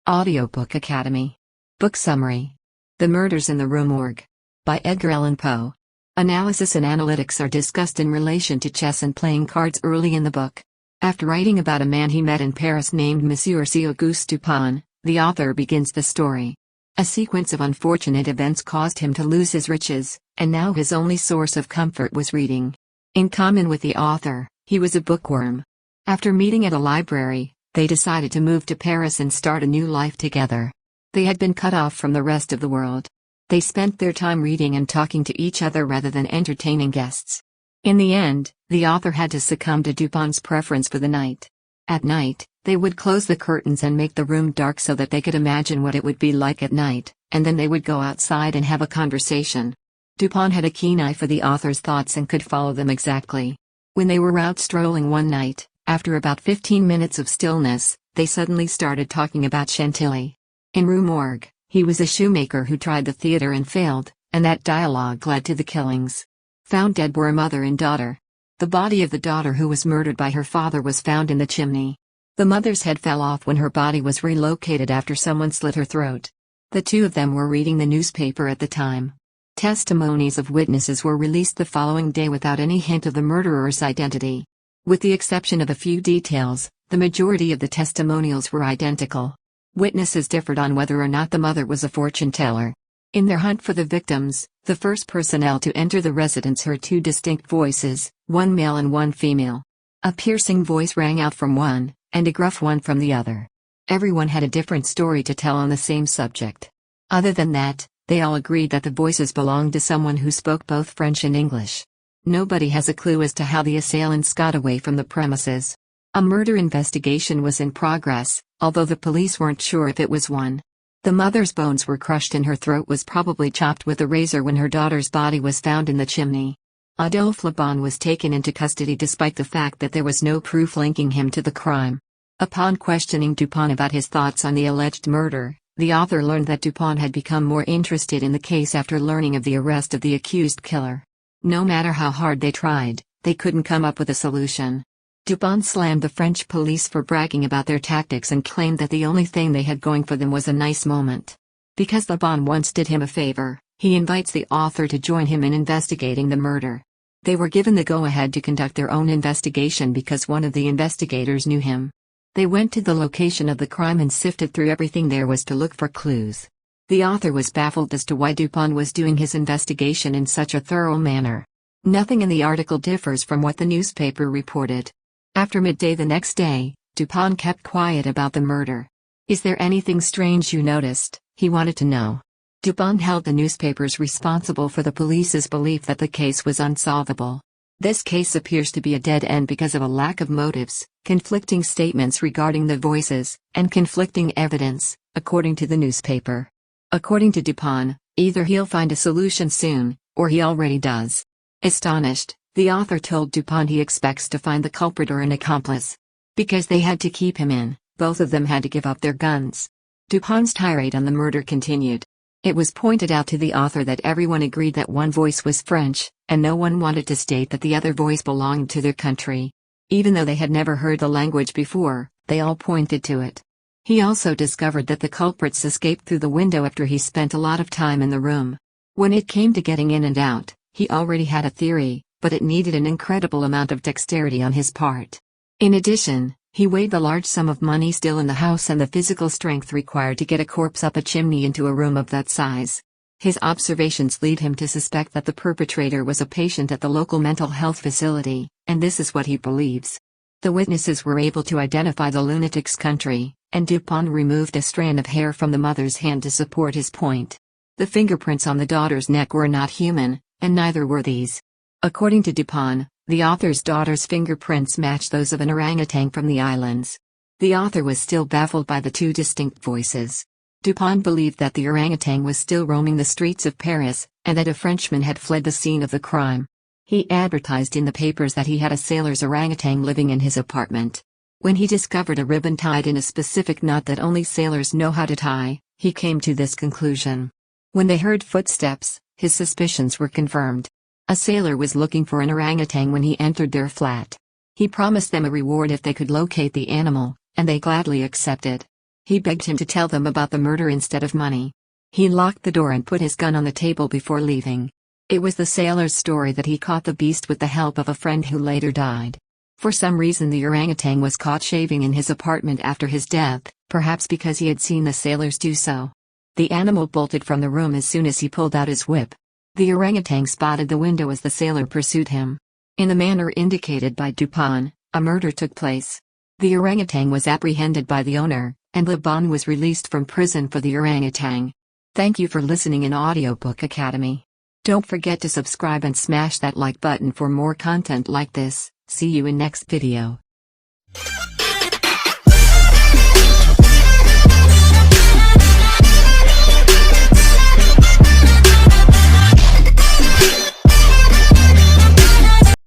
Audiobook Academy. Book Summary. The Murders in the Rue Morgue. By Edgar Allan Poe. Analysis and analytics are discussed in relation to chess and playing cards early in the book. After writing about a man he met in Paris named Monsieur Auguste Dupin, the author begins the story. A sequence of unfortunate events caused him to lose his riches, and now his only source of comfort was reading. In common with the author, he was a bookworm. After meeting at a library, they decided to move to Paris and start a new life together. They had been cut off from the rest of the world. They spent their time reading and talking to each other rather than entertaining guests. In the end, the author had to succumb to Dupin's preference for the night. At night, they would close the curtains and make the room dark so that they could imagine what it would be like at night, and then they would go outside and have a conversation. Dupin had a keen eye for the author's thoughts and could follow them exactly. When they were out strolling one night, after about 15 minutes of stillness, they suddenly started talking about Chantilly. In Rue Morgue, he was a shoemaker who tried the theater and failed, and that dialogue led to the killings. Found dead were a mother and daughter. The body of the daughter who was murdered by her father was found in the chimney. The mother's head fell off when her body was relocated after someone slit her throat. The two of them were reading the newspaper at the time. Testimonies of witnesses were released the following day without any hint of the murderer's identity. With the exception of a few details, the majority of the testimonials were identical. Witnesses differed on whether or not the mother was a fortune teller. In their hunt for the victims, the first personnel to enter the residence heard two distinct voices, one male and one female. A piercing voice rang out from one, and a gruff one from the other. Everyone had a different story to tell on the same subject. Other than that, they all agreed that the voices belonged to someone who spoke both French and English. Nobody has a clue as to how the assailants got away from the premises. A murder investigation was in progress, although the police weren't sure if it was one. The mother's bones were crushed and her throat was probably chopped with a razor when her daughter's body was found in the chimney. Adolphe Lebon was taken into custody despite the fact that there was no proof linking him to the crime. Upon questioning Dupin about his thoughts on the alleged murder, the author learned that Dupin had become more interested in the case after learning of the arrest of the accused killer. No matter how hard they tried, they couldn't come up with a solution. Dupin slammed the French police for bragging about their tactics and claimed that the only thing they had going for them was a nice moment. Because Lebon once did him a favor, he invites the author to join him in investigating the murder. They were given the go-ahead to conduct their own investigation because one of the investigators knew him. They went to the location of the crime and sifted through everything there was to look for clues. The author was baffled as to why Dupin was doing his investigation in such a thorough manner. Nothing in the article differs from what the newspaper reported. After midday the next day, Dupin kept quiet about the murder. "Is there anything strange you noticed?" he wanted to know. Dupin held the newspapers responsible for the police's belief that the case was unsolvable. This case appears to be a dead end because of a lack of motives, conflicting statements regarding the voices, and conflicting evidence, according to the newspaper. According to Dupin, either he'll find a solution soon, or he already does. Astonished, the author told Dupin he expects to find the culprit or an accomplice. Because they had to keep him in, both of them had to give up their guns. Dupin's tirade on the murder continued. It was pointed out to the author that everyone agreed that one voice was French, and no one wanted to state that the other voice belonged to their country. Even though they had never heard the language before, they all pointed to it. He also discovered that the culprits escaped through the window after he spent a lot of time in the room. When it came to getting in and out, he already had a theory, but it needed an incredible amount of dexterity on his part. In addition, he weighed the large sum of money still in the house and the physical strength required to get a corpse up a chimney into a room of that size. His observations lead him to suspect that the perpetrator was a patient at the local mental health facility, and this is what he believes. The witnesses were able to identify the lunatic's country, and Dupin removed a strand of hair from the mother's hand to support his point. The fingerprints on the daughter's neck were not human, and neither were these. According to Dupin, the author's daughter's fingerprints matched those of an orangutan from the islands. The author was still baffled by the two distinct voices. Dupin believed that the orangutan was still roaming the streets of Paris, and that a Frenchman had fled the scene of the crime. He advertised in the papers that he had a sailor's orangutan living in his apartment. When he discovered a ribbon tied in a specific knot that only sailors know how to tie, he came to this conclusion. When they heard footsteps, his suspicions were confirmed. A sailor was looking for an orangutan when he entered their flat. He promised them a reward if they could locate the animal, and they gladly accepted. He begged him to tell them about the murder instead of money. He locked the door and put his gun on the table before leaving. It was the sailor's story that he caught the beast with the help of a friend who later died. For some reason the orangutan was caught shaving in his apartment after his death, perhaps because he had seen the sailors do so. The animal bolted from the room as soon as he pulled out his whip. The orangutan spotted the window as the sailor pursued him. In the manner indicated by Dupin, a murder took place. The orangutan was apprehended by the owner, and Dupin was released from prison for the orangutan. Thank you for listening in Audiobook Academy. Don't forget to subscribe and smash that like button for more content like this. See you in next video.